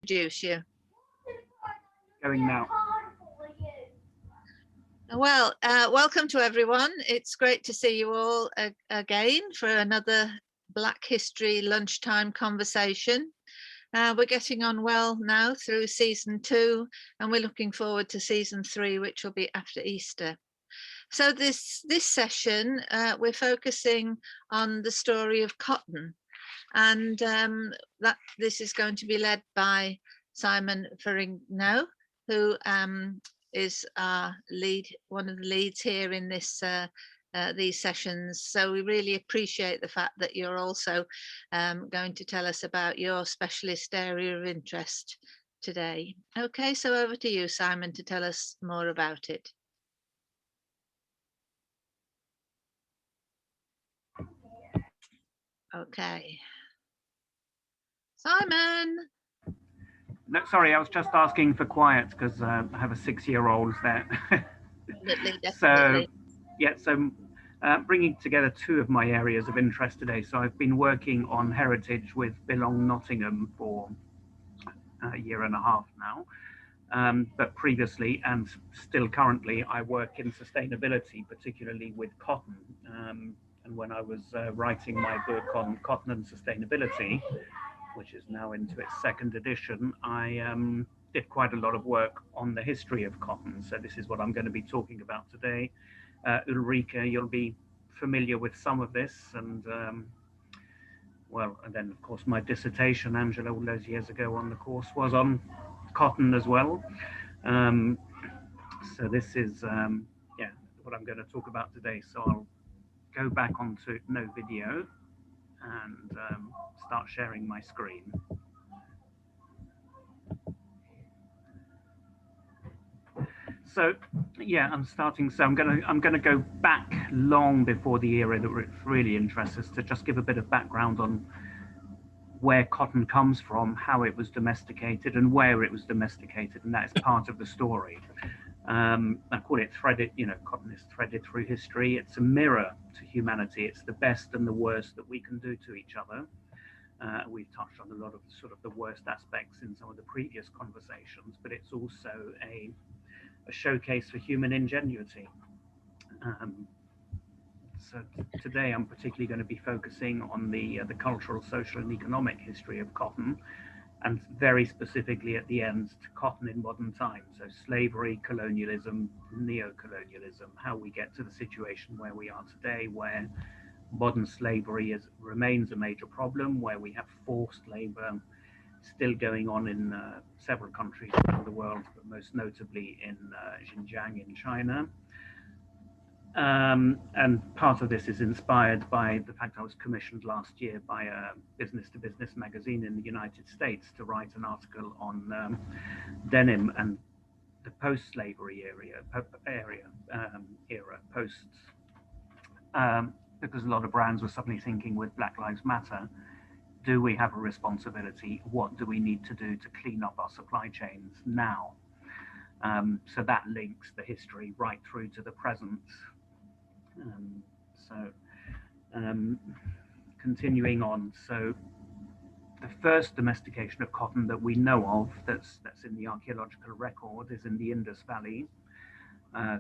introduce you? Going now. Well, welcome to everyone. It's great to see you all again for another Black History Lunchtime Conversation. We're getting on well now through season 2, and we're looking forward to season 3, which will be after Easter. So this session, we're focusing on the story of cotton, and this is going to be led by Simon Ferrigno, who is our lead, one of the leads here in this these sessions. So we really appreciate the fact that you're also going to tell us about your specialist area of interest today. Okay, so over to you, Simon, to tell us more about it. Okay. Simon. No, sorry, I was just asking for quiet because I have a 6-year-old there. Definitely. So, yeah, so bringing together 2 of my areas of interest today. So I've been working on heritage with Belong Nottingham for a year and a half now. But previously and still currently, I work in sustainability, particularly with cotton. And when I was writing my book on cotton and sustainability, which is now into its 2nd edition, I did quite a lot of work on the history of cotton. So this is what I'm going to be talking about today. Ulrika, you'll be familiar with some of this, and well, and then of course my dissertation, Angela, all those years ago on the course, was on cotton as well. So this is yeah, what I'm going to talk about today. So I'll go back onto no video and start sharing my screen. So yeah, I'm starting. So I'm gonna go back long before the era that really interests us, to just give a bit of background on where cotton comes from, how it was domesticated, and where it was domesticated, and that is part of the story. I call it threaded. You know, cotton is threaded through history. It's a mirror to humanity. It's the best and the worst that we can do to each other. We've touched on a lot of sort of the worst aspects in some of the previous conversations, but it's also a showcase for human ingenuity. So today I'm particularly going to be focusing on the cultural, social and economic history of cotton, and very specifically at the end to cotton in modern times. So slavery, colonialism, neo-colonialism, how we get to the situation where we are today, where modern slavery remains a major problem, where we have forced labor still going on in several countries around the world, but most notably in Xinjiang in China. And part of this is inspired by the fact I was commissioned last year by a business-to-business magazine in the United States to write an article on denim and the post-slavery era, because a lot of brands were suddenly thinking, with Black Lives Matter, do we have a responsibility? What do we need to do to clean up our supply chains now? So that links the history right through to the present. Continuing on, so the first domestication of cotton that we know of, that's in the archaeological record, is in the Indus Valley,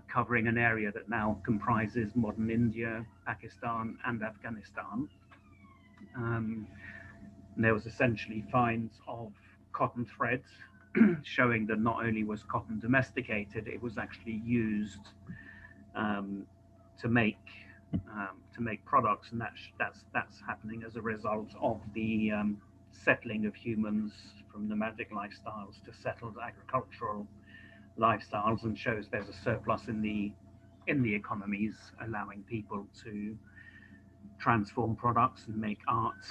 covering an area that now comprises modern India, Pakistan, and Afghanistan. There was essentially finds of cotton threads, showing that not only was cotton domesticated, it was actually used to make products, and that's happening as a result of the settling of humans from nomadic lifestyles to settled agricultural lifestyles, and shows there's a surplus in the economies, allowing people to transform products and make art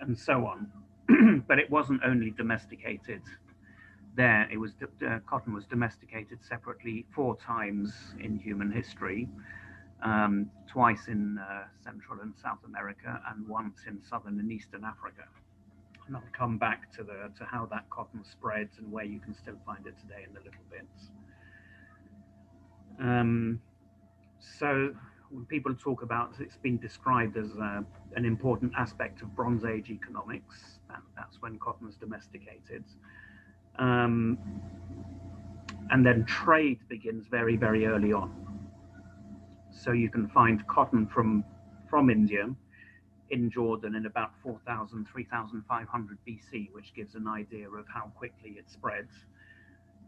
and so on. But it wasn't only domesticated there. It was cotton was domesticated separately 4 times in human history. Twice in Central and South America, and once in Southern and Eastern Africa. And I'll come back to how that cotton spreads and where you can still find it today in a little bit. So when people talk about, it's been described as an important aspect of Bronze Age economics, and that's when cotton was domesticated. And then trade begins very, very early on. So you can find cotton from India in Jordan in about 4,000, 3,500 BC, which gives an idea of how quickly it spreads.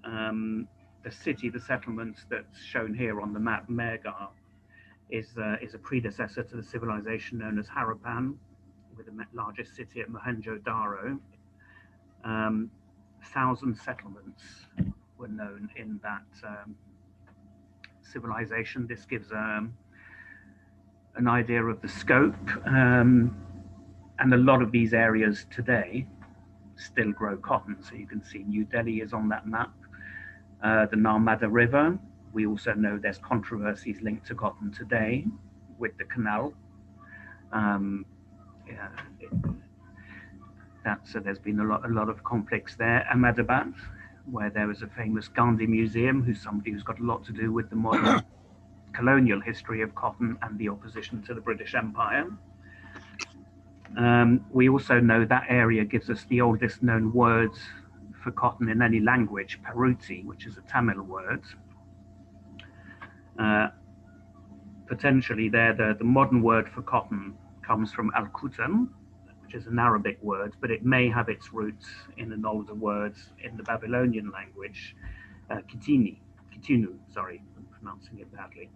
The city, the settlements that's shown here on the map, Mehrgar, is a predecessor to the civilization known as Harappan, with the largest city at Mohenjo-Daro. 1,000 settlements were known in that civilization. This gives an idea of the scope, and a lot of these areas today still grow cotton. So you can see New Delhi is on that map. The Narmada River, we also know there's controversies linked to cotton today with the canal. So there's been a lot of conflicts there. Ahmedabad, where there was a famous Gandhi Museum, who's somebody who's got a lot to do with the modern colonial history of cotton and the opposition to the British Empire. We also know that area gives us the oldest known words for cotton in any language, Paruti, which is a Tamil word. Potentially there, the modern word for cotton comes from Al-Qutan, which is an Arabic word, but it may have its roots in an older word in the Babylonian language, Kitinu, sorry, I'm pronouncing it badly.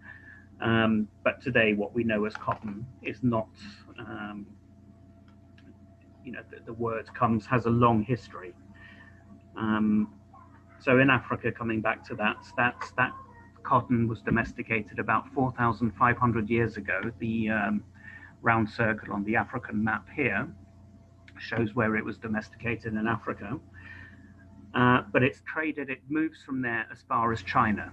But today what we know as cotton is not, the word has a long history. So in Africa, coming back to that cotton was domesticated about 4,500 years ago. The round circle on the African map here shows where it was domesticated in Africa. But it's traded, it moves from there as far as China.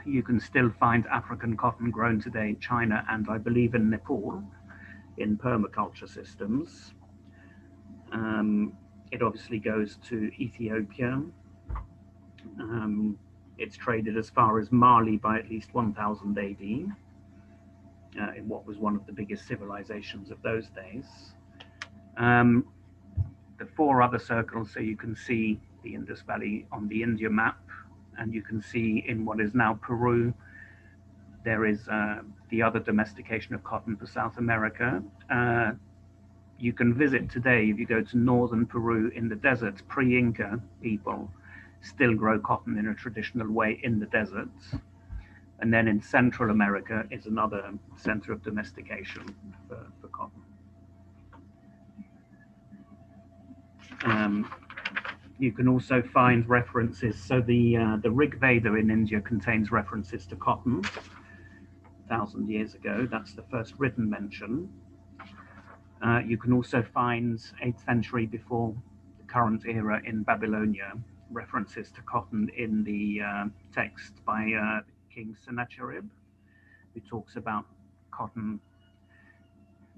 You can still find African cotton grown today in China and I believe in Nepal in permaculture systems. It obviously goes to Ethiopia. It's traded as far as Mali by at least 1000 AD, in what was one of the biggest civilizations of those days. The four other circles, so you can see the Indus Valley on the India map, and you can see in what is now Peru, there is the other domestication of cotton for South America. You can visit today, if you go to northern Peru in the deserts, pre-Inca people still grow cotton in a traditional way in the deserts. And then in Central America is another center of domestication for cotton. You can also find references. So the Rig Veda in India contains references to cotton 1,000 years ago. That's the first written mention. You can also find 8th century before the current era in Babylonia references to cotton in the text by King Sennacherib, who talks about cotton,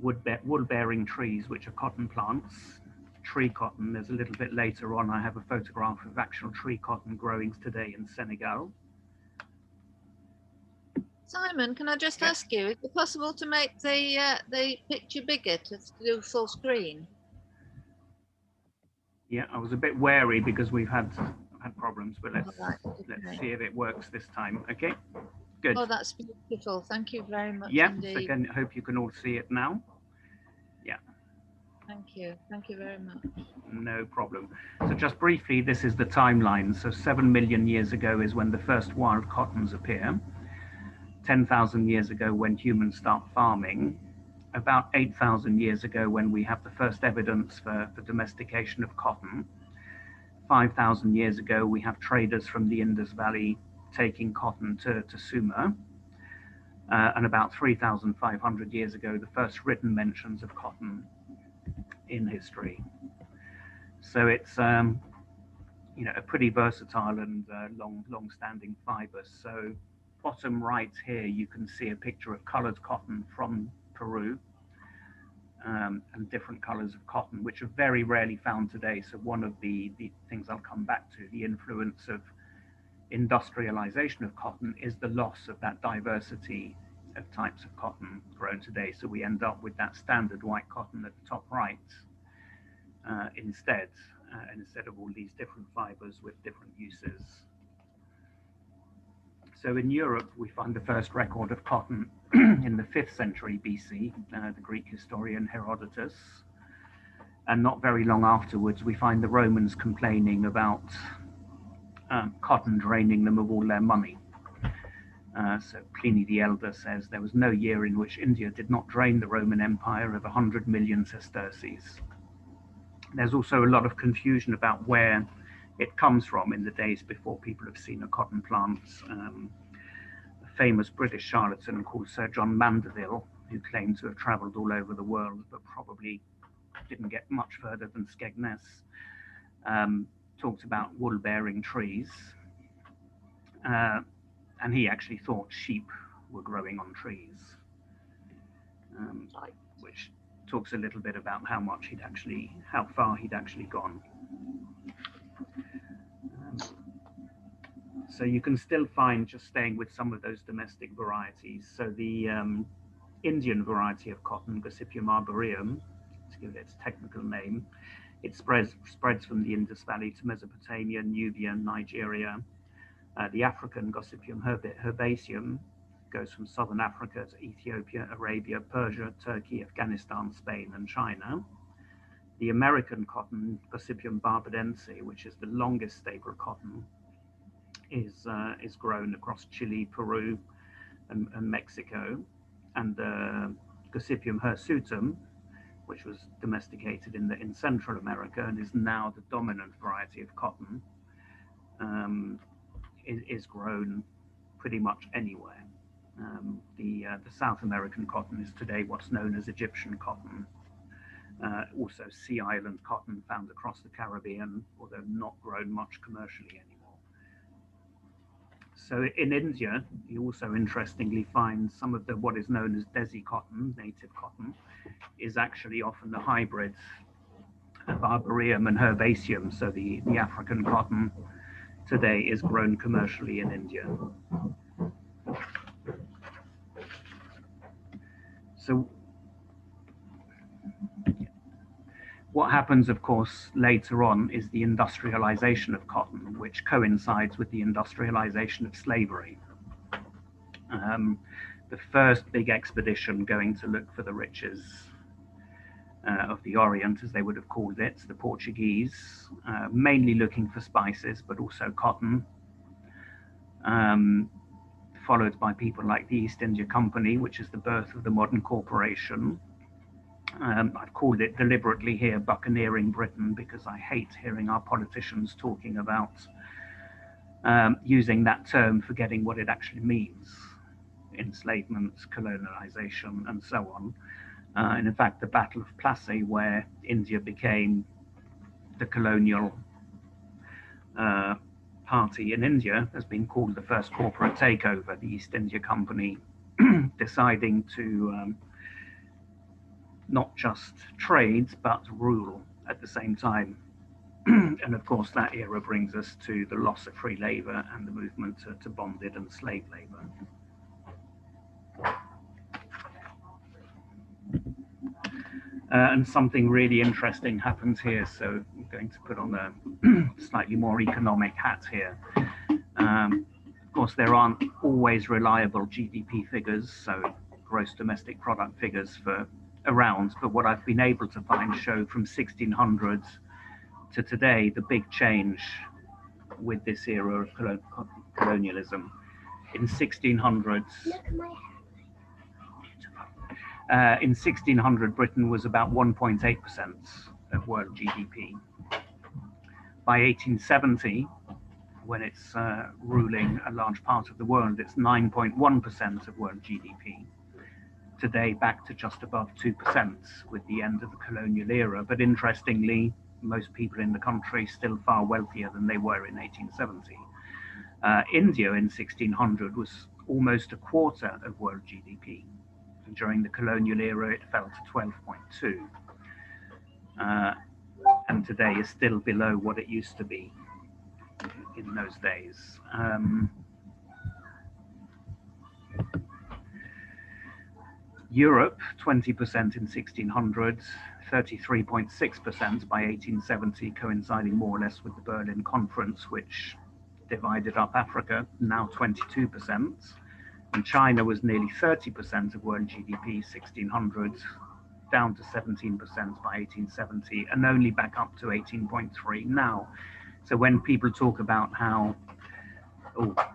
wood-bearing trees, which are cotton plants. Tree cotton, there's a little bit later on, I have a photograph of actual tree cotton growing today in Senegal. Simon, can I just ask you, is it possible to make the picture bigger to do full screen? Yeah, I was a bit wary because we've had problems, but let's see if it works this time. Okay, good. Oh, that's beautiful. Thank you very much. Yeah, indeed. so I hope you can all see it now. Yeah. Thank you. Thank you very much. No problem. So just briefly, this is the timeline. So 7 million years ago is when the first wild cottons appear. 10,000 years ago when humans start farming. About 8,000 years ago when we have the first evidence for domestication of cotton. 5,000 years ago we have traders from the Indus Valley taking cotton to Sumer. And about 3,500 years ago, the first written mentions of cotton in history. So it's a pretty versatile and long-standing fiber. So bottom right here, you can see a picture of colored cotton from Peru, and different colors of cotton, which are very rarely found today. So one of the things I'll come back to, the influence of industrialization of cotton, is the loss of that diversity of types of cotton grown today. So we end up with that standard white cotton at the top right instead. instead of all these different fibers with different uses. So in Europe, we find the first record of cotton in the 5th century BC, the Greek historian Herodotus. And not very long afterwards, we find the Romans complaining about cotton draining them of all their money. So Pliny the Elder says there was no year in which India did not drain the Roman Empire of 100 million sesterces. There's also a lot of confusion about where it comes from in the days before people have seen a cotton plant. A famous British charlatan called Sir John Mandeville, who claimed to have travelled all over the world, but probably didn't get much further than Skegness, talked about wool-bearing trees. And he actually thought sheep were growing on trees, which talks a little bit about how far he'd actually gone. So you can still find, just staying with some of those domestic varieties, so the Indian variety of cotton, Gossypium arboreum, to give it its technical name, it spreads from the Indus Valley to Mesopotamia, Nubia, Nigeria. The African Gossypium herbaceum goes from southern Africa to Ethiopia, Arabia, Persia, Turkey, Afghanistan, Spain, and China. The American cotton, Gossypium barbadense, which is the longest staple cotton, is grown across Chile, Peru, and Mexico. And the Gossypium hirsutum, which was domesticated in Central America and is now the dominant variety of cotton, is grown pretty much anywhere. The South American cotton is today what's known as Egyptian cotton. Also Sea Island cotton found across the Caribbean, although not grown much commercially anymore. So in India, you also interestingly find some of what is known as Desi cotton, native cotton, is actually often the hybrid of arboreum and herbaceum. So the African cotton today is grown commercially in India. So what happens, of course, later on is the industrialization of cotton, which coincides with the industrialization of slavery. The first big expedition going to look for the riches of the Orient, as they would have called it, the Portuguese, mainly looking for spices, but also cotton, followed by people like the East India Company, which is the birth of the modern corporation. I've called it deliberately here buccaneering Britain, because I hate hearing our politicians talking about using that term, forgetting what it actually means: enslavement, colonialization, and so on. And in fact, the Battle of Plassey, where India became the colonial party in India, has been called the first corporate takeover, the East India Company deciding to not just trade, but rule at the same time. And of course, that era brings us to the loss of free labor and the movement to bonded and slave labor. And something really interesting happens here. So I'm going to put on a slightly more economic hat here. Of course, there aren't always reliable GDP figures, so gross domestic product figures for around, but what I've been able to find show from 1600s to today the big change with this era of colonialism. In 1600s, in 1600, Britain was about 1.8% of world GDP. By 1870, when it's ruling a large part of the world, it's 9.1% of world GDP. Today, back to just above 2% with the end of the colonial era. But interestingly, most people in the country still far wealthier than they were in 1870. India in 1600 was almost a quarter of world GDP. During the colonial era, it fell to 12.2, and today is still below what it used to be in those days. Europe, 20% in 1600, 33.6% by 1870, coinciding more or less with the Berlin Conference, which divided up Africa, now 22%. And China was nearly 30% of world GDP, 1600, down to 17% by 1870, and only back up to 18.3 now. So when people talk about how,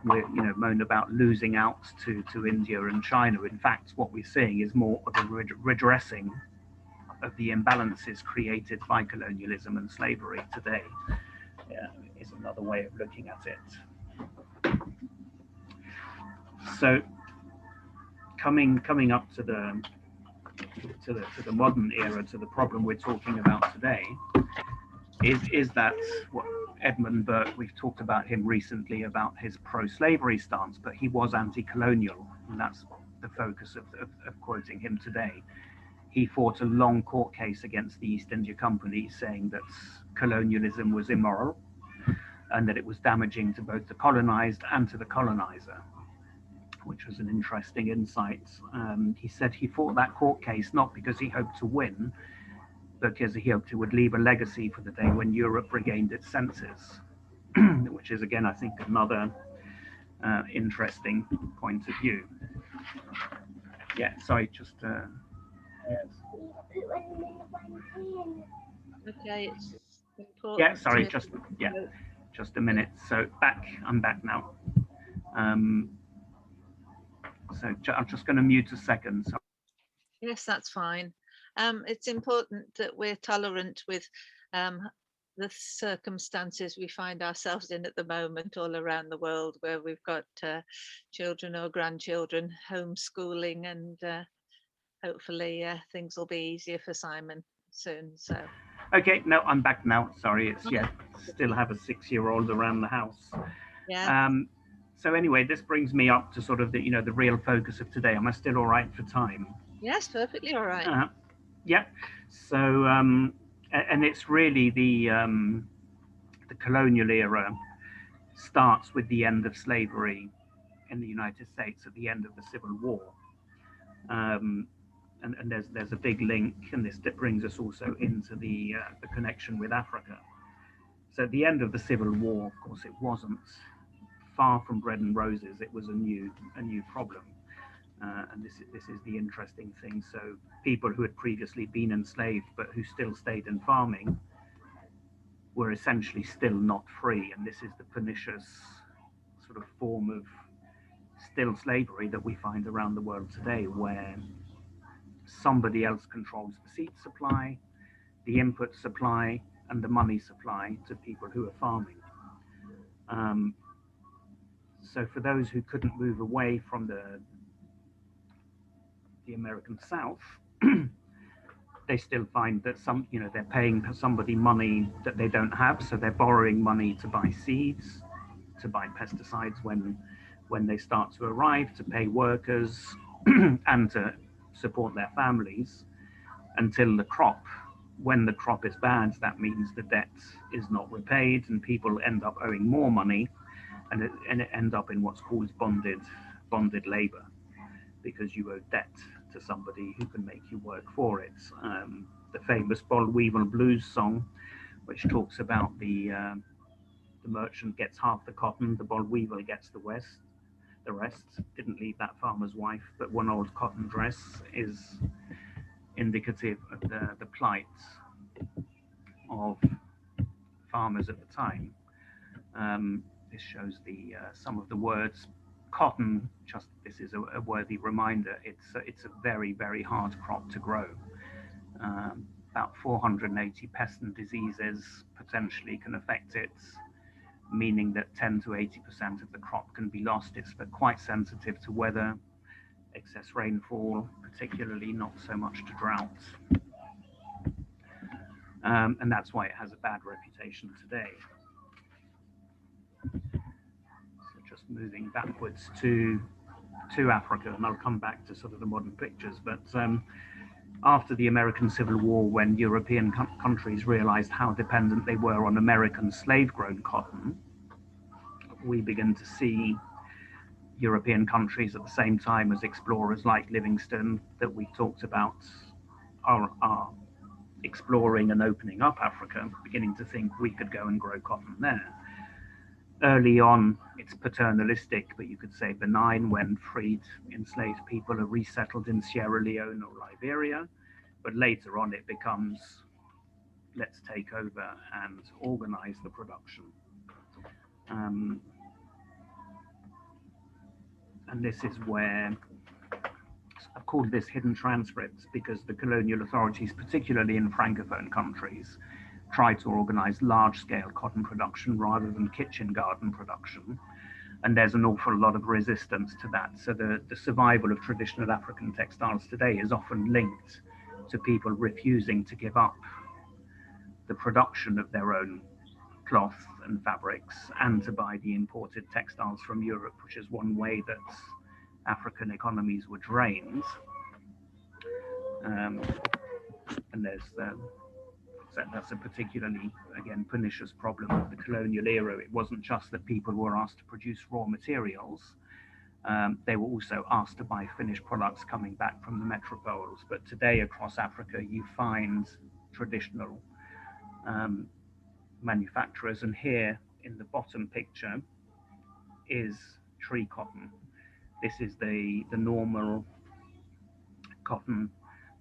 we're, moan about losing out to India and China, in fact, what we're seeing is more of a redressing of the imbalances created by colonialism and slavery today. Is another way of looking at it. So coming up to the modern era, to the problem we're talking about today, is that what Edmund Burke, we've talked about him recently, about his pro-slavery stance, but he was anti-colonial, and that's the focus of quoting him today. He fought a long court case against the East India Company, saying that colonialism was immoral and that it was damaging to both the colonized and to the colonizer, which was an interesting insight. He said he fought that court case not because he hoped to win, but because he hoped it would leave a legacy for the day when Europe regained its senses, which is, again, I think, another interesting point of view. Yeah, sorry, just... yes. Okay, it's important. Yeah, sorry, just a minute. So I'm back now. So I'm just going to mute a second. So. Yes, that's fine. It's important that we're tolerant with the circumstances we find ourselves in at the moment all around the world, where we've got children or grandchildren homeschooling, and hopefully things will be easier for Simon soon. So. Okay, no, I'm back now. Sorry, still have a 6-year-old around the house. Yeah. So anyway, this brings me up to sort of the the real focus of today. Am I still all right for time? Yes, perfectly all right. Yeah. So and it's really the colonial era starts with the end of slavery in the United States at the end of the Civil War. And there's a big link, and this brings us also into the connection with Africa. So at the end of the Civil War, of course, it wasn't far from bread and roses. It was a new problem, and this is the interesting thing. So people who had previously been enslaved but who still stayed in farming were essentially still not free, and this is the pernicious sort of form of still slavery that we find around the world today, where somebody else controls the seed supply, the input supply, and the money supply to people who are farming. So for those who couldn't move away from the American South, they still find that they're paying somebody money that they don't have, so they're borrowing money to buy seeds, to buy pesticides when they start to arrive, to pay workers, and to support their families until the crop. When the crop is bad, that means the debt is not repaid, and people end up owing more money, and it ends up in what's called bonded labor, because you owe debt to somebody who can make you work for it. The famous Boll Weevil Blues song, which talks about the merchant gets half the cotton, the boll weevil gets the rest. Didn't leave that farmer's wife, but one old cotton dress, is indicative of the plight of farmers at the time. This shows some of the words. Cotton, this is a worthy reminder. It's a very, very hard crop to grow. About 480 pests and diseases potentially can affect it, meaning that 10 to 80% of the crop can be lost. It's quite sensitive to weather, excess rainfall, particularly not so much to drought. And that's why it has a bad reputation today. So just moving backwards to Africa, and I'll come back to sort of the modern pictures, but after the American Civil War, when European countries realized how dependent they were on American slave-grown cotton, we begin to see European countries at the same time as explorers like Livingstone that we talked about are exploring and opening up Africa, beginning to think we could go and grow cotton there. Early on, it's paternalistic, but you could say benign, when freed enslaved people are resettled in Sierra Leone or Liberia. But later on, it becomes, let's take over and organize the production. And this is where I've called this hidden transcripts, because the colonial authorities, particularly in Francophone countries, try to organize large-scale cotton production rather than kitchen garden production. And there's an awful lot of resistance to that. So the survival of traditional African textiles today is often linked to people refusing to give up the production of their own cloth and fabrics and to buy the imported textiles from Europe, which is one way that African economies were drained. And that's a particularly, again, pernicious problem of the colonial era. It wasn't just that people were asked to produce raw materials, they were also asked to buy finished products coming back from the metropoles. But today across Africa, you find traditional manufacturers, and here in the bottom picture is tree cotton. This is the normal cotton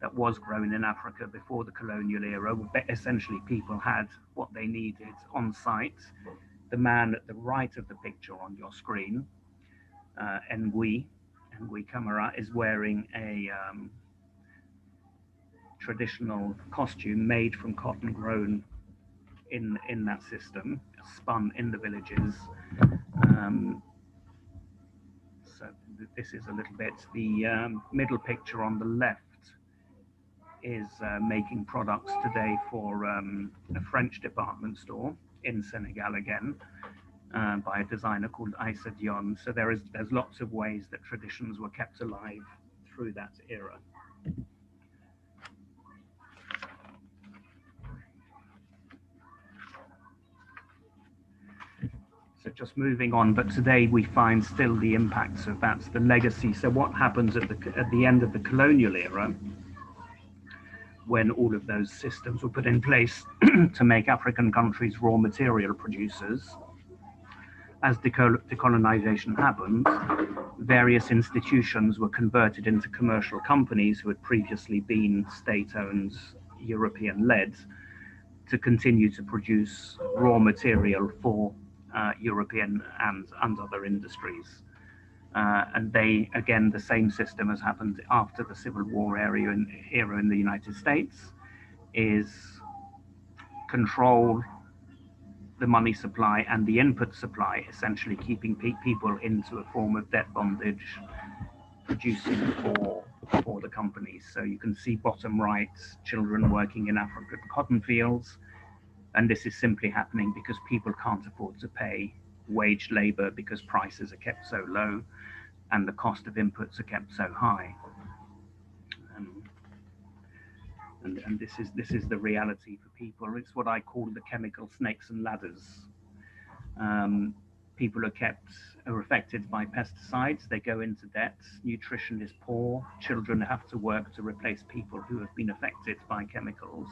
that was grown in Africa before the colonial era. Essentially, people had what they needed on site. The man at the right of the picture on your screen, Ngui Camara, is wearing a traditional costume made from cotton grown in that system, spun in the villages. So this is a little bit, the middle picture on the left is making products today for a French department store in Senegal again, by a designer called Issa Dion. So there's lots of ways that traditions were kept alive through that era. So just moving on, but today we find still the impacts of that's the legacy. So what happens at the end of the colonial era, when all of those systems were put in place to make African countries raw material producers? As decolonization happened, various institutions were converted into commercial companies who had previously been state-owned, European-led, to continue to produce raw material for European and other industries. And they, again, the same system as happened after the Civil War era in the United States, is control the money supply and the input supply, essentially keeping people into a form of debt bondage, producing for the companies. So you can see bottom right, children working in African cotton fields. And this is simply happening because people can't afford to pay wage labor because prices are kept so low and the cost of inputs are kept so high. And this is the reality for people. It's what I call the chemical snakes and ladders. People are affected by pesticides. They go into debt. Nutrition is poor. Children have to work to replace people who have been affected by chemicals.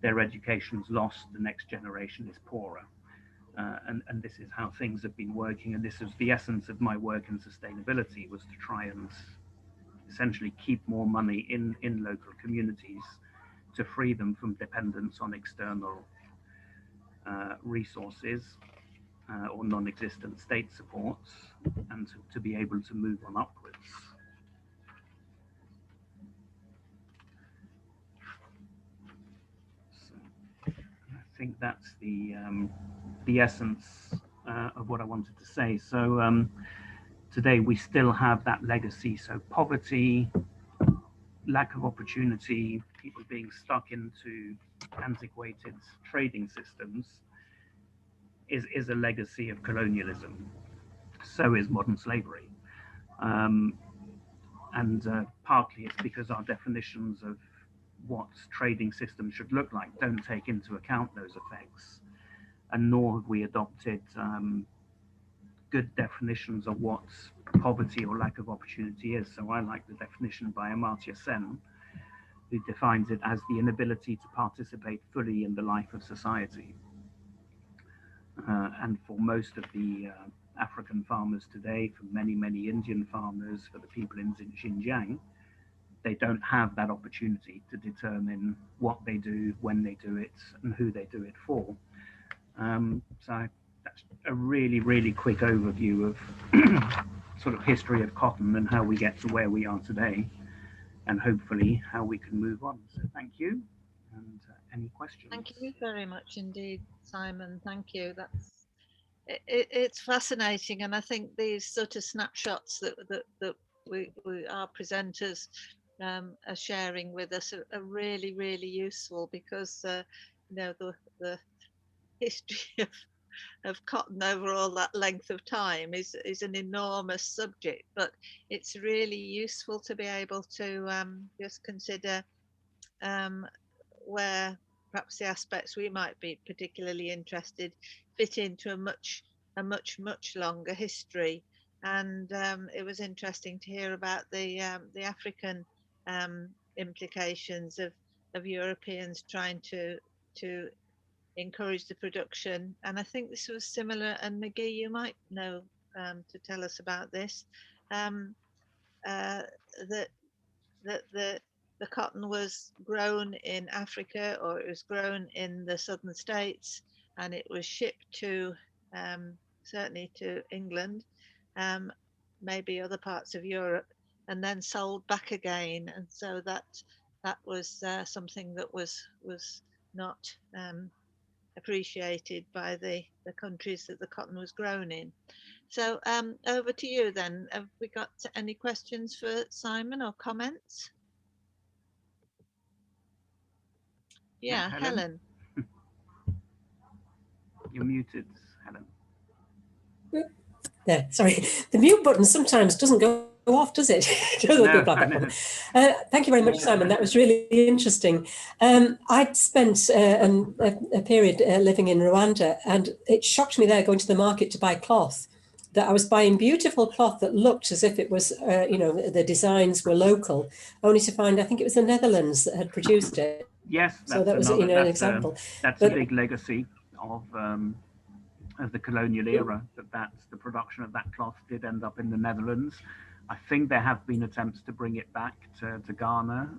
Their education's lost. The next generation is poorer. And this is how things have been working. And this is the essence of my work in sustainability, was to try and essentially keep more money in local communities to free them from dependence on external resources or non-existent state supports, and to be able to move on upwards. So I think that's the essence of what I wanted to say. So today we still have that legacy. So poverty, lack of opportunity, people being stuck into antiquated trading systems is a legacy of colonialism. So is modern slavery. And partly it's because our definitions of what trading systems should look like don't take into account those effects, and nor have we adopted good definitions of what poverty or lack of opportunity is. So I like the definition by Amartya Sen, who defines it as the inability to participate fully in the life of society. And for most of the African farmers today, for many, many Indian farmers, for the people in Xinjiang, they don't have that opportunity to determine what they do, when they do it, and who they do it for. So that's a really, really quick overview of sort of history of cotton and how we get to where we are today, and hopefully how we can move on. So thank you. And any questions? Thank you very much indeed, Simon. Thank you. It's fascinating, and I think these sort of snapshots that we our presenters are sharing with us are really, really useful, because you know, the history of cotton over all that length of time is an enormous subject, but it's really useful to be able to just consider where perhaps the aspects we might be particularly interested fit into a much longer history. And it was interesting to hear about the African implications of Europeans trying to encourage the production. And I think this was similar, and McGee, you might know to tell us about this, that the cotton was grown in Africa, or it was grown in the southern states, and it was shipped to certainly to England, maybe other parts of Europe, and then sold back again. And so that was something that was not appreciated by the countries that the cotton was grown in. So over to you then. Have we got any questions for Simon or comments? Yeah, Helen. You're muted, Helen. There, sorry. The mute button sometimes doesn't go off, does it? Thank you very much, Simon. That was really interesting. I'd spent a period living in Rwanda, and it shocked me there going to the market to buy cloth, that I was buying beautiful cloth that looked as if it was, you know, the designs were local, only to find, I think it was the Netherlands that had produced it. Yes, that's so that was, you know, an example. That's a big legacy of the colonial era, that's the production of that cloth did end up in the Netherlands. I think there have been attempts to bring it back to Ghana,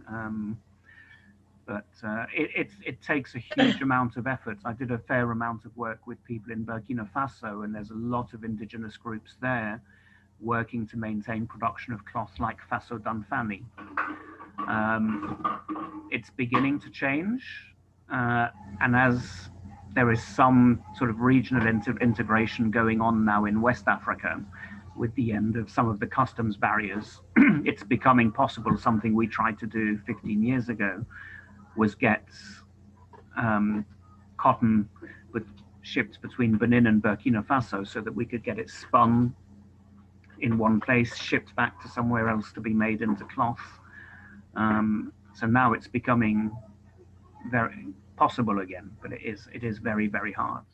but it takes a huge amount of effort. I did a fair amount of work with people in Burkina Faso, and there's a lot of indigenous groups there working to maintain production of cloth like Faso Danfani. It's beginning to change, and as there is some sort of regional integration going on now in West Africa with the end of some of the customs barriers, it's becoming possible. Something we tried to do 15 years ago was get cotton shipped between Benin and Burkina Faso so that we could get it spun in one place, shipped back to somewhere else to be made into cloth. So now it's becoming very possible again, but it is very, very hard.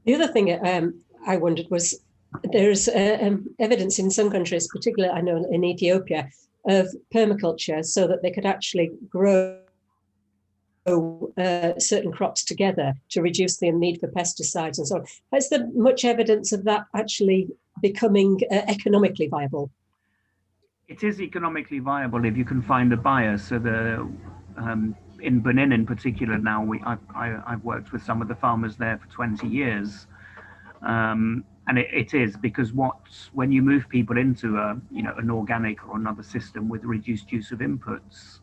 The other thing I wondered was, there's evidence in some countries, particularly I know in Ethiopia, of permaculture, so that they could actually grow certain crops together to reduce the need for pesticides and so on. Is there much evidence of that actually becoming economically viable? It is economically viable if you can find a buyer. So in Benin in particular now, I've worked with some of the farmers there for 20 years. And it is because when you move people into an organic or another system with reduced use of inputs,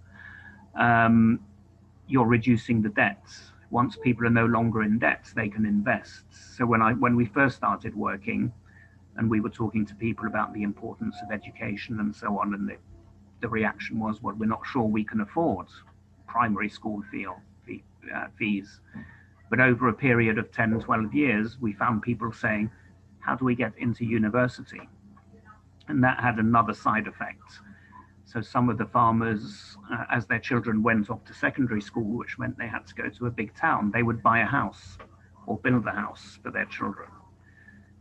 you're reducing the debt. Once people are no longer in debt, they can invest. So when we first started working, and we were talking to people about the importance of education and so on, and the reaction was, well, we're not sure we can afford primary school fees. But over a period of 10, 12 years, we found people saying, how do we get into university? And that had another side effect. So some of the farmers, as their children went off to secondary school, which meant they had to go to a big town, they would buy a house or build a house for their children,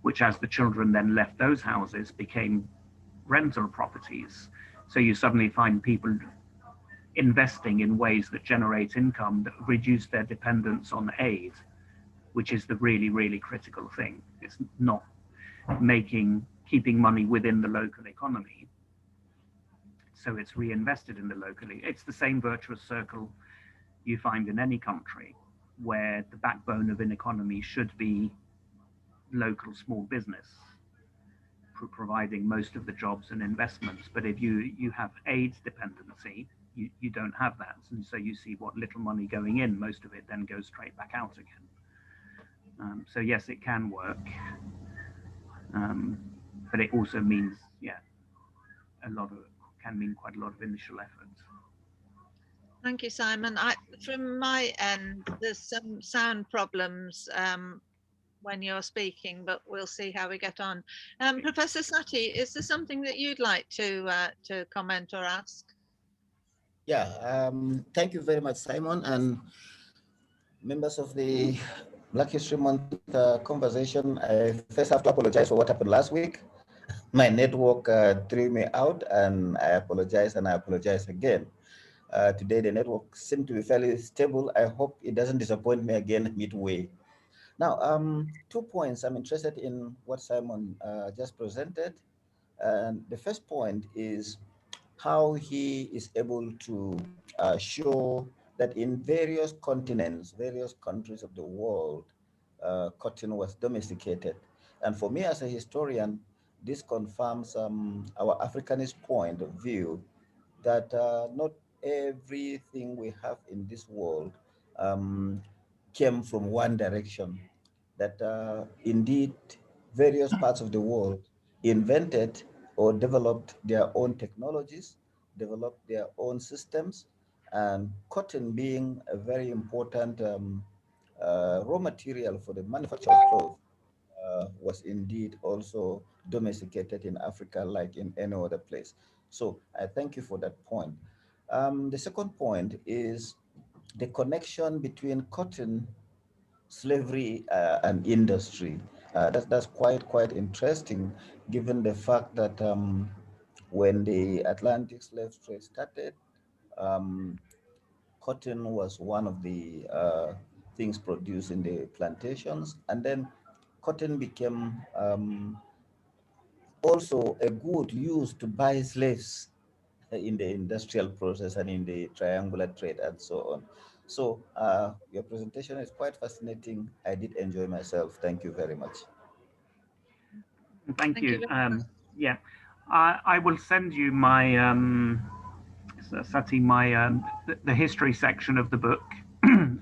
which as the children then left those houses became rental properties. So you suddenly find people investing in ways that generate income that reduce their dependence on aid, which is the really, really critical thing. It's not keeping money within the local economy, so it's reinvested in the locally. It's the same virtuous circle you find in any country, where the backbone of an economy should be local small business, providing most of the jobs and investments. But if you have aid dependency, you don't have that. And so you see what little money going in, most of it then goes straight back out again. So yes, it can work. But it also means, can mean quite a lot of initial effort. Thank you, Simon. From my end, there's some sound problems when you're speaking, but we'll see how we get on. Professor Sati, is there something that you'd like to comment or ask? Yeah, thank you very much, Simon, and members of the Black History Month conversation. I first have to apologize for what happened last week. My network threw me out, and I apologize, and I apologize again. Today, the network seemed to be fairly stable. I hope it doesn't disappoint me again midway. Now, 2 points I'm interested in what Simon just presented. And the first point is how he is able to show that in various continents, various countries of the world, cotton was domesticated. And for me as a historian, this confirms our Africanist point of view that not everything we have in this world came from one direction, that indeed various parts of the world invented or developed their own technologies, developed their own systems, and cotton being a very important raw material for the manufacture of clothes was indeed also domesticated in Africa like in any other place. So I thank you for that point. The second point is the connection between cotton, slavery, and industry. That's quite interesting, given the fact that when the Atlantic slave trade started, cotton was one of the things produced in the plantations, and then cotton became also a good used to buy slaves in the industrial process and in the triangular trade and so on. So your presentation is quite fascinating. I did enjoy myself. Thank you very much. Thank you. Yeah, I will send you my Sati, the history section of the book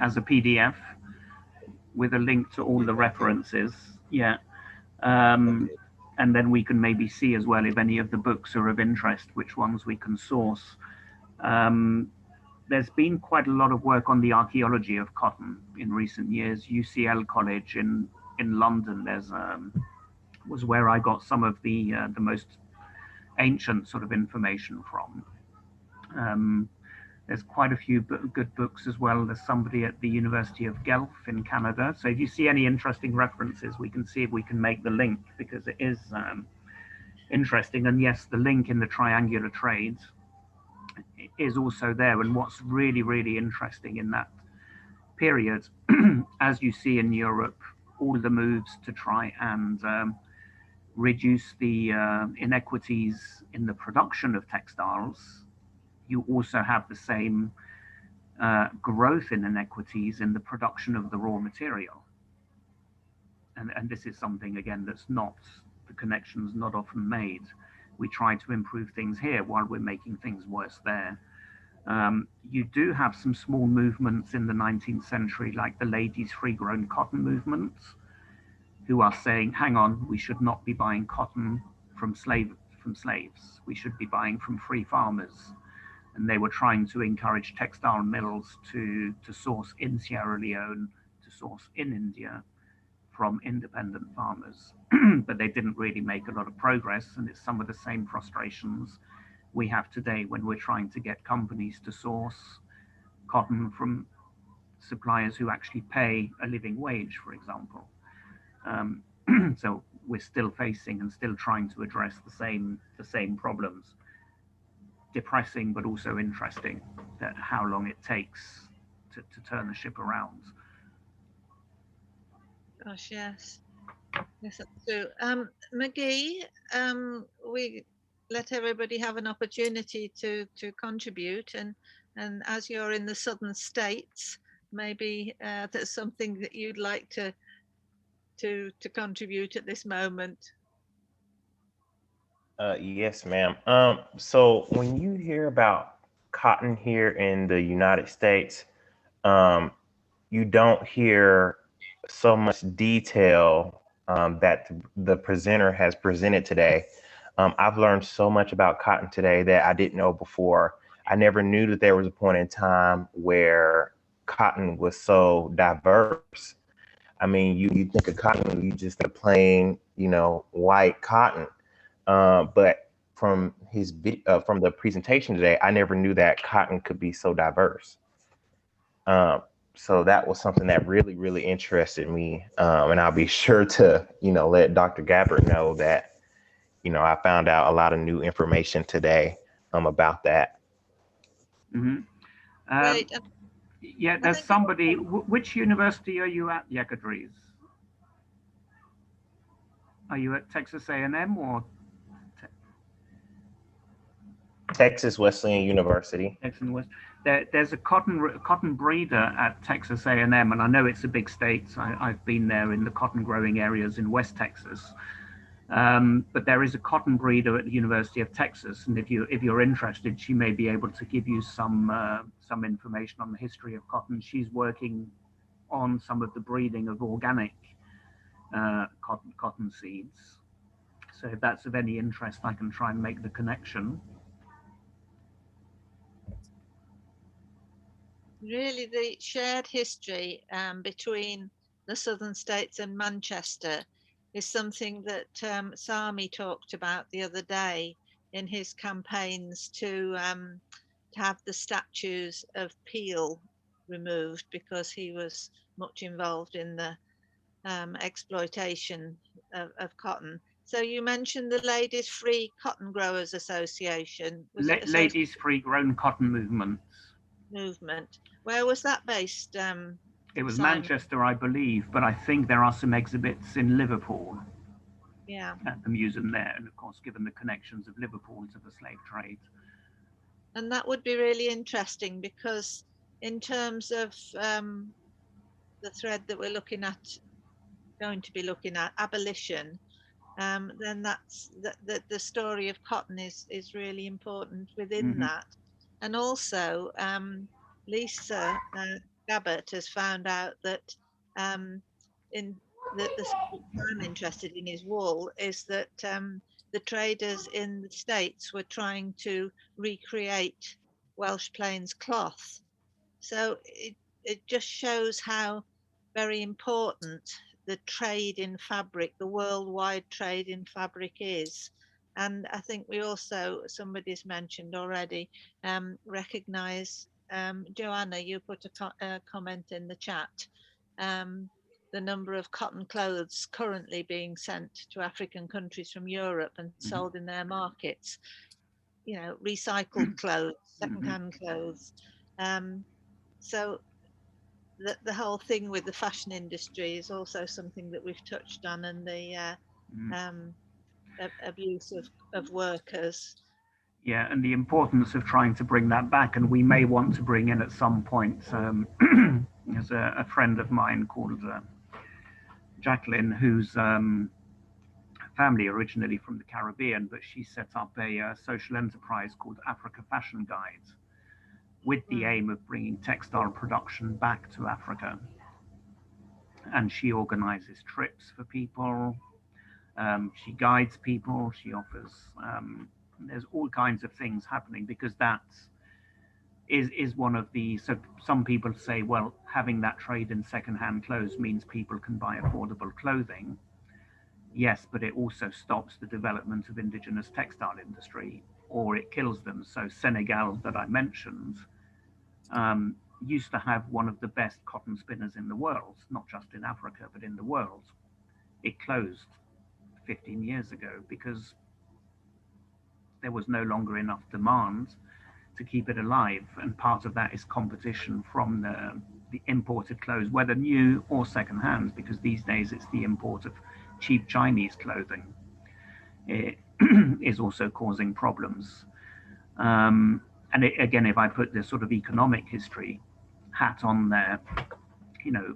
as a PDF with a link to all the references. Yeah. Okay. And then we can maybe see as well if any of the books are of interest, which ones we can source. There's been quite a lot of work on the archaeology of cotton in recent years. UCL College in London, was where I got some of the most ancient sort of information from. There's quite a few good books as well. There's somebody at the University of Guelph in Canada. So if you see any interesting references, we can see if we can make the link, because it is interesting. And yes, the link in the triangular trade is also there. And what's really, really interesting in that period, as you see in Europe, all the moves to try and reduce the inequities in the production of textiles, you also have the same growth in inequities in the production of the raw material. And this is something, again, that's not, the connection's not often made. We try to improve things here while we're making things worse there. You do have some small movements in the 19th century, like the ladies' free-grown cotton movement, who are saying, hang on, we should not be buying cotton from slaves. We should be buying from free farmers. And they were trying to encourage textile mills to source in Sierra Leone, to source in India from independent farmers. But they didn't really make a lot of progress. And it's some of the same frustrations we have today when we're trying to get companies to source cotton from suppliers who actually pay a living wage, for example. So we're still facing and still trying to address the same problems. Depressing, but also interesting. that how long it takes to turn the ship around. Gosh, yes. Yes, that's true. McGee, we let everybody have an opportunity to contribute, and as you're in the southern states, maybe there's something that you'd like to contribute at this moment. Yes, ma'am. So when you hear about cotton here in the United States, you don't hear so much detail that the presenter has presented today. I've learned so much about cotton today that I didn't know before. I never knew that there was a point in time where cotton was so diverse. I mean, you think of cotton, you just think of plain, white cotton. But from from the presentation today, I never knew that cotton could be so diverse. So that was something that really, really interested me. And I'll be sure to, let Dr. Gabbard know that, I found out a lot of new information today about that. Mm-hmm. Great. Yeah, there's somebody. Which university are you at, Yekadris? Are you at Texas A&M or Texas Wesleyan University? Texas West. There's a cotton breeder at Texas A&M, and I know it's a big state. I've been there in the cotton growing areas in West Texas. But there is a cotton breeder at the University of Texas, and if you're interested, she may be able to give you some information on the history of cotton. She's working on some of the breeding of organic cotton seeds. So if that's of any interest, I can try and make the connection. Really, the shared history between the southern states and Manchester is something that Sami talked about the other day in his campaigns to have the statues of Peel removed, because he was much involved in the exploitation of cotton. So you mentioned the Ladies Free Cotton Growers Association. Was it Ladies Free Grown Cotton Movement. Where was that based? It was Simon? Manchester, I believe, but I think there are some exhibits in Liverpool. Yeah. At the museum there, and of course, given the connections of Liverpool to the slave trade. And that would be really interesting, because in terms of the thread that we're going to be looking at, abolition, then that's the story of cotton is really important within that. And also, Lisa Gabbard has found out that in the I'm interested in is wool, is that the traders in the States were trying to recreate Welsh Plains cloth. So it just shows how very important the trade in fabric, the worldwide trade in fabric is. And I think we also, somebody's mentioned already, recognize, Joanna, you put a comment in the chat, the number of cotton clothes currently being sent to African countries from Europe and sold in their markets, recycled clothes, secondhand clothes. So the whole thing with the fashion industry is also something that we've touched on, and the abuse of workers. Yeah, and the importance of trying to bring that back, and we may want to bring in at some point. There's a friend of mine called Jacqueline, whose family originally from the Caribbean, but she set up a social enterprise called Africa Fashion Guides, with the aim of bringing textile production back to Africa. And she organizes trips for people. She guides people. She offers. There's all kinds of things happening, because that is one of the. So some people say, well, having that trade in secondhand clothes means people can buy affordable clothing. Yes, but it also stops the development of indigenous textile industry, or it kills them. So Senegal, that I mentioned, used to have one of the best cotton spinners in the world, not just in Africa, but in the world. It closed 15 years ago because there was no longer enough demand. to keep it alive. And part of that is competition from the imported clothes, whether new or secondhand, because these days it's the import of cheap Chinese clothing. It is also causing problems. And again, if I put this sort of economic history hat on there, you know,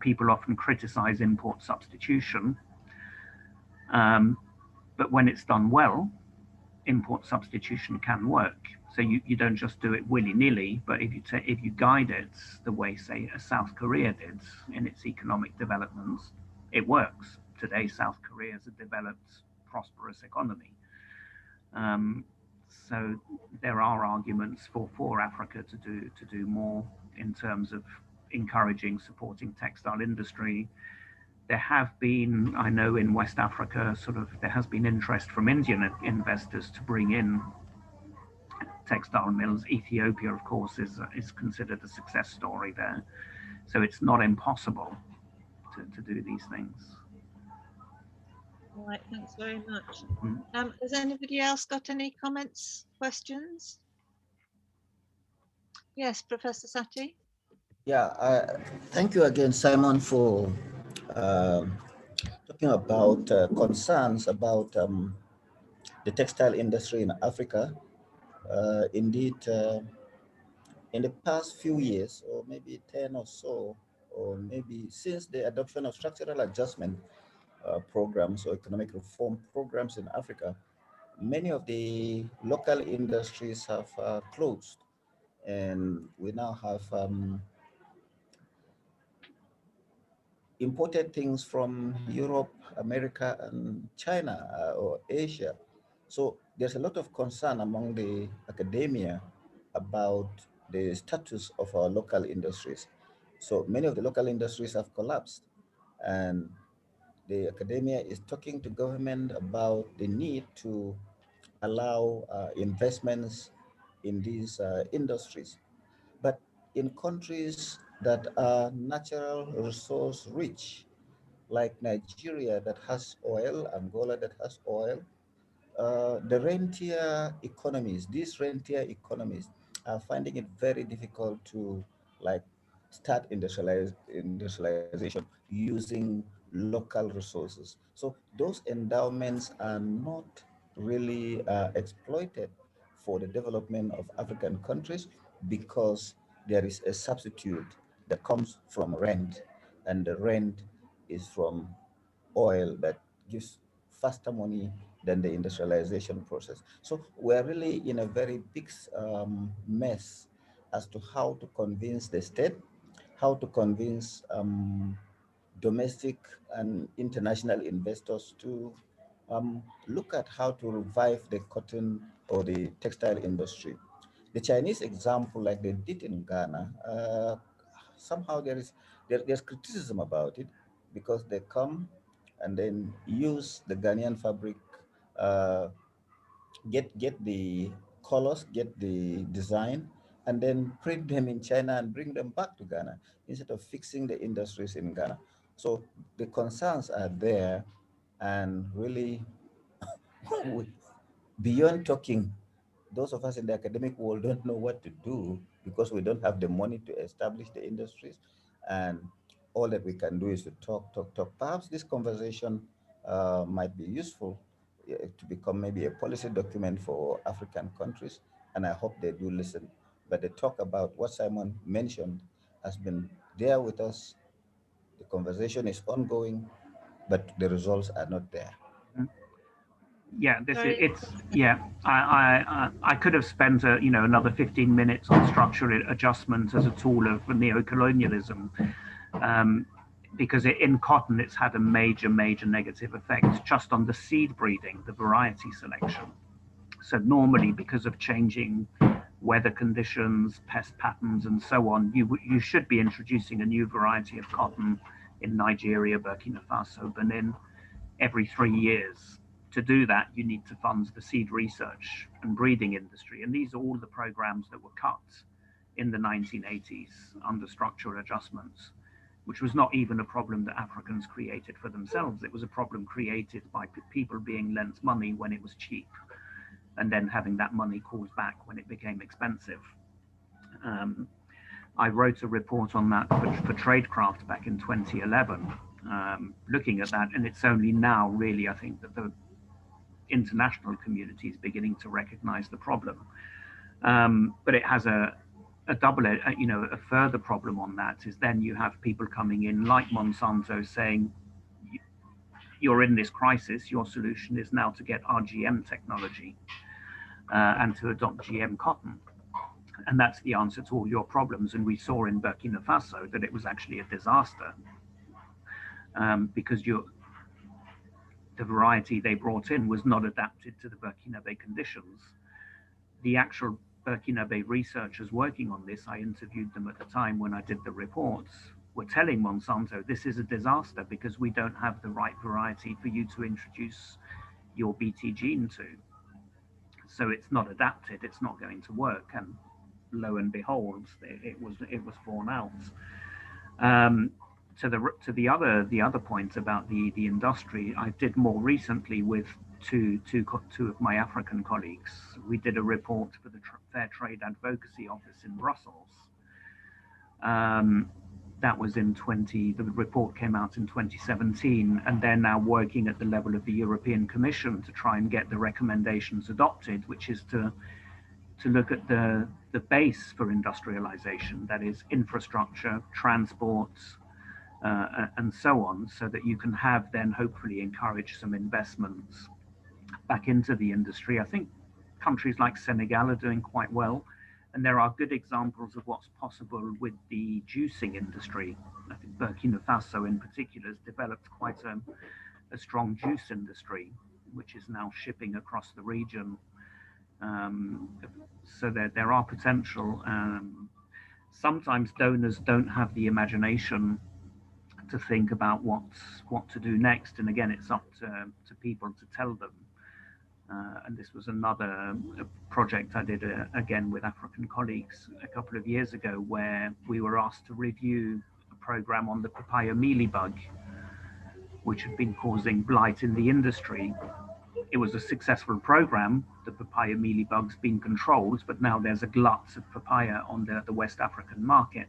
people often criticize import substitution, but when it's done well, import substitution can work. So you don't just do it willy-nilly, but if you guide it the way, say, South Korea did in its economic developments, it works. Today, South Korea is a developed, prosperous economy. So there are arguments for Africa to do more in terms of encouraging, supporting textile industry. There have been, I know in West Africa, there has been interest from Indian investors to bring in textile mills. Ethiopia, of course, is considered a success story there. So it's not impossible to do these things. All right, thanks very much. Has anybody else got any comments, questions? Yes, Professor Satie. Yeah, thank you again, Simon, for talking about concerns about the textile industry in Africa. Indeed, in the past few years, or maybe 10 or so, or maybe since the adoption of structural adjustment programs or economic reform programs in Africa, many of the local industries have closed. And we now have imported things from Europe, America, and China or Asia. So there's a lot of concern among the academia about the status of our local industries. So many of the local industries have collapsed, and the academia is talking to government about the need to allow investments in these industries. But in countries that are natural resource rich, like Nigeria that has oil, Angola that has oil, the rentier economies, these rentier economies are finding it very difficult to like start industrialization using local resources. So those endowments are not really exploited for the development of African countries because there is a substitute that comes from rent, and the rent is from oil that gives faster money than the industrialization process. So we're really in a very big mess as to how to convince the state, how to convince domestic and international investors to look at how to revive the cotton or the textile industry. The Chinese example, like they did in Ghana, somehow there's criticism about it because they come and then use the Ghanaian fabric, uh, get the colors, get the design, and then print them in China and bring them back to Ghana instead of fixing the industries in Ghana. So the concerns are there, and really, beyond talking, those of us in the academic world don't know what to do because we don't have the money to establish the industries. And all that we can do is to talk, talk, talk. Perhaps this conversation might be useful to become maybe a policy document for African countries. And I hope they do listen. But the talk about what Simon mentioned has been there with us. The conversation is ongoing, but the results are not there. Yeah, I could have spent another 15 minutes on structural adjustment as a tool of neo-colonialism, because in cotton it's had a major negative effect just on the seed breeding, the variety selection. So normally, because of changing weather conditions, pest patterns, and so on, you should be introducing a new variety of cotton in Nigeria, Burkina Faso, Benin every 3 years. To do that, you need to fund the seed research and breeding industry. And these are all the programs that were cut in the 1980s under structural adjustments, which was not even a problem that Africans created for themselves. It was a problem created by people being lent money when it was cheap. and then having that money called back when it became expensive. I wrote a report on that for Tradecraft back in 2011, looking at that, and it's only now really, I think, that the international community is beginning to recognize the problem. But it has a double, a further problem on that is then you have people coming in like Monsanto saying, you're in this crisis, your solution is now to get RGM technology and to adopt GM cotton. And that's the answer to all your problems. And we saw in Burkina Faso that it was actually a disaster because the variety they brought in was not adapted to the Burkinabe conditions. The actual Burkinabe researchers working on this, I interviewed them at the time when I did the reports, were telling Monsanto, this is a disaster because we don't have the right variety for you to introduce your Bt gene to. So it's not adapted, it's not going to work. And lo and behold, it was borne out. To the other point about the industry, I did more recently with two of my African colleagues. We did a report for the Fair Trade Advocacy Office in Brussels. That was the report came out in 2017, and they're now working at the level of the European Commission to try and get the recommendations adopted, which is to look at the base for industrialization, that is infrastructure, transport, and so on, so that you can have then hopefully encourage some investments back into the industry. I think countries like Senegal are doing quite well, and there are good examples of what's possible with the juicing industry. I think Burkina Faso in particular has developed quite a strong juice industry, which is now shipping across the region. So there are potential. Sometimes donors don't have the imagination to think about what to do next, and again, it's up to people to tell them. And this was another project I did again with African colleagues a couple of years ago, where we were asked to review a program on the papaya mealybug, which had been causing blight in the industry. It was a successful program. The papaya mealybug's been controlled, but now there's a glut of papaya on the West African market.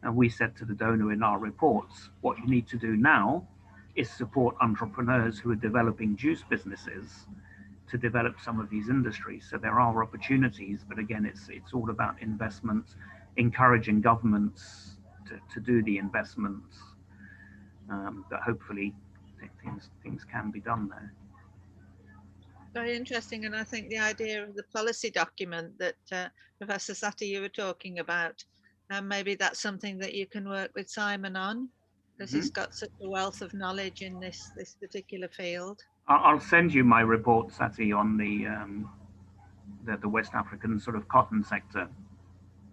And we said to the donor in our reports, what you need to do now is support entrepreneurs who are developing juice businesses to develop some of these industries. So there are opportunities, but again, it's all about investment, encouraging governments to do the investments. But hopefully things can be done there. Very interesting, and I think the idea of the policy document that Professor Sati you were talking about, maybe that's something that you can work with Simon on, because he's got such a wealth of knowledge in this particular field. I'll send you my report, Sati, on the West African sort of cotton sector.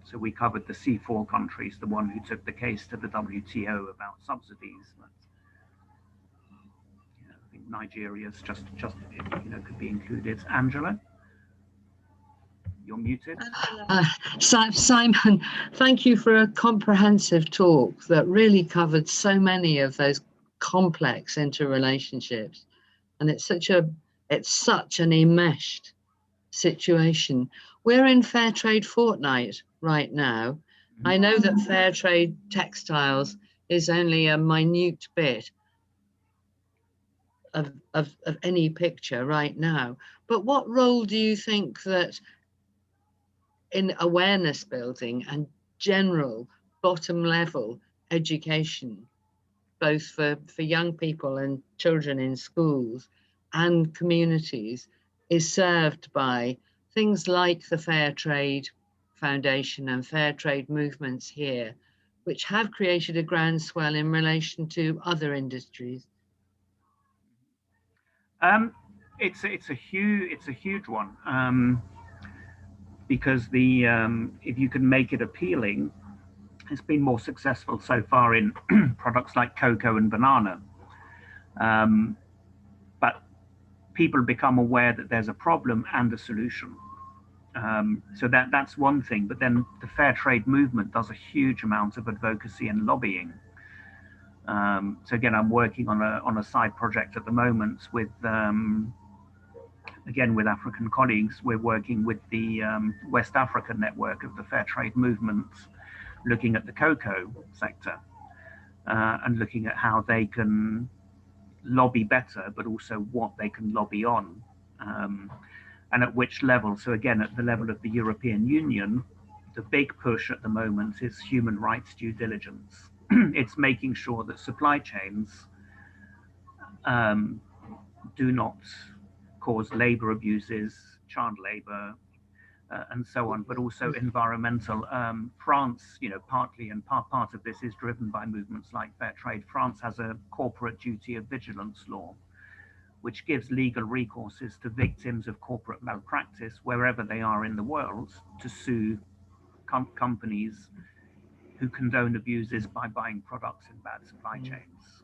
So we covered the C4 countries, the one who took the case to the WTO about subsidies. But, I think Nigeria's just could be included. Angela, you're muted. Simon, thank you for a comprehensive talk that really covered so many of those complex interrelationships. And it's such an enmeshed situation. We're in Fair Trade Fortnight right now. I know that fair trade textiles is only a minute bit of any picture right now. But what role do you think that in awareness building and general bottom level education, both for young people and children in schools and communities, is served by things like the Fair Trade Foundation and fair trade movements here, which have created a groundswell in relation to other industries? It's a huge one, because if you can make it appealing, it's been more successful so far in products like cocoa and banana. But people become aware that there's a problem and a solution. So that's one thing. But then the fair trade movement does a huge amount of advocacy and lobbying. So again, I'm working on a side project at the moment with again, with African colleagues, we're working with the West African network of the Fair Trade movement, looking at the cocoa sector and looking at how they can lobby better, but also what they can lobby on and at which level. So again, at the level of the European Union, the big push at the moment is human rights due diligence. It's making sure that supply chains do not cause labor abuses, child labor, and so on, but also environmental. France, partly and part of this is driven by movements like Fair Trade. France has a corporate duty of vigilance law, which gives legal recourses to victims of corporate malpractice wherever they are in the world to sue companies who condone abuses by buying products in bad supply chains.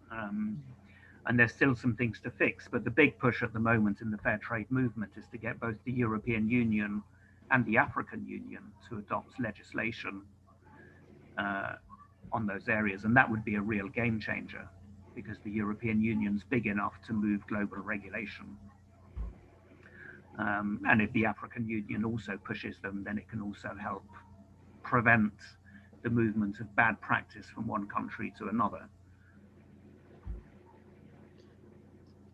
And there's still some things to fix, but the big push at the moment in the fair trade movement is to get both the European Union and the African Union to adopt legislation on those areas. And that would be a real game changer, because the European Union's big enough to move global regulation. And if the African Union also pushes them, then it can also help prevent the movement of bad practice from one country to another.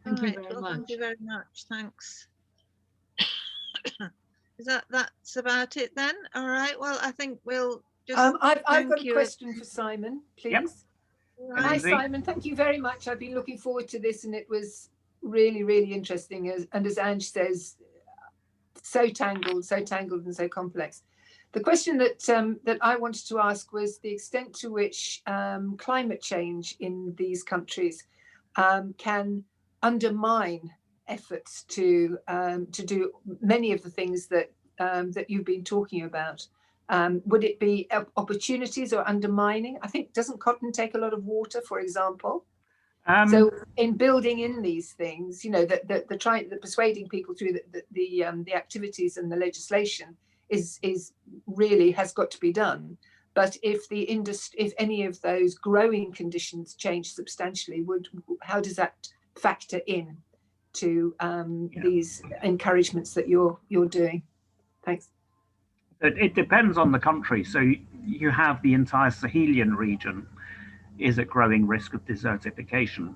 Thank you very much. Thank you very much. Thanks. Is that's about it then? All right. Well, I think we'll just. I've got a question for Simon, please. Yep. Hi, Simon. Thank you very much. I've been looking forward to this, and it was really, really interesting. And as Ange says, so tangled and so complex. The question that I wanted to ask was the extent to which climate change in these countries can undermine efforts to do many of the things that that you've been talking about. Would it be opportunities or undermining? I think, doesn't cotton take a lot of water, for example? So in building in these things, you know, the persuading people through the activities and the legislation is really has got to be done. But if if any of those growing conditions change substantially, how does that factor in to these encouragements that you're doing? Thanks. It depends on the country. So you have the entire Sahelian region is at growing risk of desertification,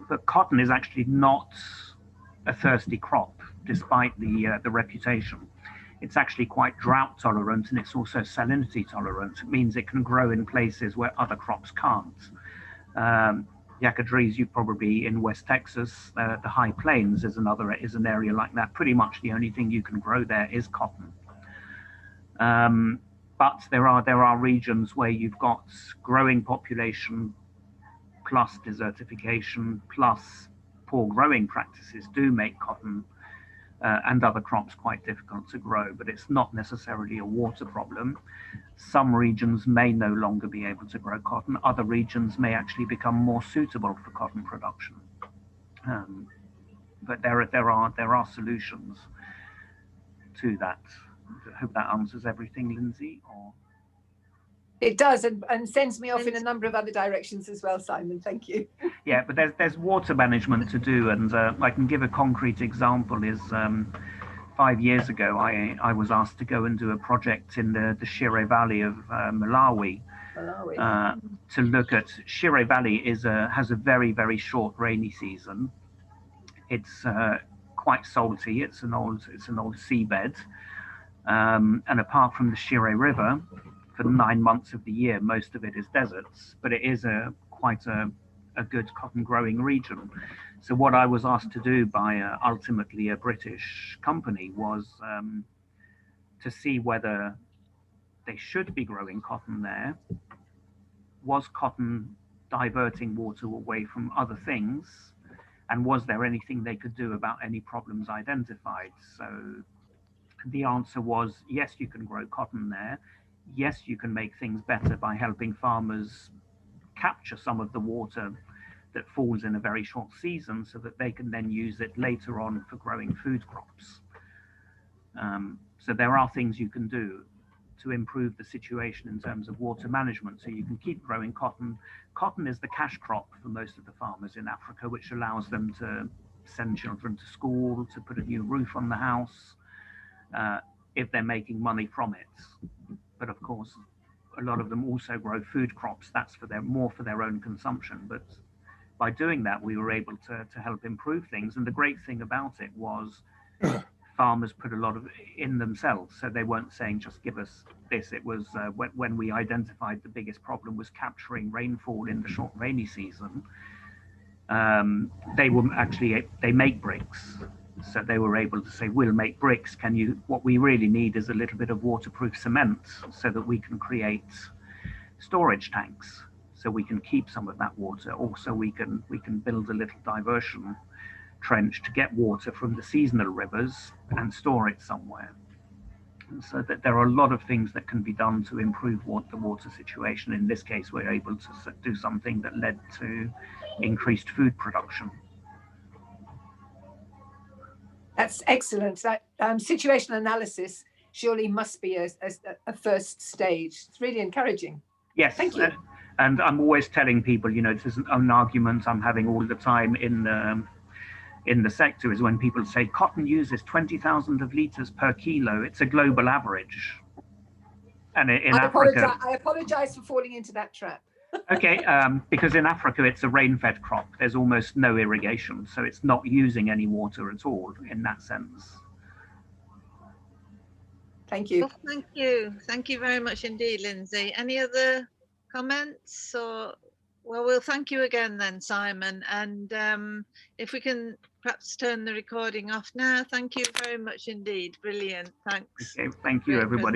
but cotton is actually not a thirsty crop, despite the reputation. It's actually quite drought tolerant, and it's also salinity tolerant. It means it can grow in places where other crops can't. Yakadrees, you probably in West Texas, the high plains is an area like that. Pretty much the only thing you can grow there is cotton. But there are regions where you've got growing population plus desertification plus poor growing practices do make cotton and other crops quite difficult to grow, but it's not necessarily a water problem. Some regions may no longer be able to grow cotton. Other regions may actually become more suitable for cotton production. But there are solutions to that. I hope that answers everything, Lindsay. Or it does, and sends me off in a number of other directions as well, Simon. Thank you. Yeah, but there's water management to do, and I can give a concrete example. Is 5 years ago, I was asked to go and do a project in the Shire Valley of Malawi. To look at Shire Valley has a very, very short rainy season. It's quite salty. It's an old seabed, and apart from the Shire River, for 9 months of the year, most of it is deserts. But it is quite a good cotton growing region. So what I was asked to do by ultimately a British company was to see whether they should be growing cotton there. Was cotton diverting water away from other things? And was there anything they could do about any problems identified? So the answer was, yes, you can grow cotton there. Yes, you can make things better by helping farmers capture some of the water that falls in a very short season so that they can then use it later on for growing food crops. So there are things you can do to improve the situation in terms of water management, so you can keep growing cotton. Cotton is the cash crop for most of the farmers in Africa, which allows them to send children to school, to put a new roof on the house, if they're making money from it. But of course, a lot of them also grow food crops. That's for more for their own consumption. But by doing that, we were able to help improve things. And the great thing about it was farmers put a lot of in themselves. So they weren't saying, just give us this. It was when we identified the biggest problem was capturing rainfall in the short rainy season. They make bricks. So they were able to say, we'll make bricks. What we really need is a little bit of waterproof cement so that we can create storage tanks. So we can keep some of that water. Also, we can build a little diversion trench to get water from the seasonal rivers and store it somewhere. And so that there are a lot of things that can be done to improve the water situation. In this case, we're able to do something that led to increased food production. That's excellent. That situation analysis surely must be a first stage. It's really encouraging. Yes, thank you. And I'm always telling people, this is an argument I'm having all the time in the sector, is when people say cotton uses 20,000 of litres per kilo. It's a global average. And in Africa, I apologize for falling into that trap. Okay, because in Africa, it's a rain-fed crop. There's almost no irrigation, so it's not using any water at all in that sense. Thank you. Well, thank you. Thank you very much indeed, Lindsay. Any other comments? Well, we'll thank you again then, Simon. And if we can perhaps turn the recording off now. Thank you very much indeed. Brilliant. Thanks. Okay, thank you, everybody.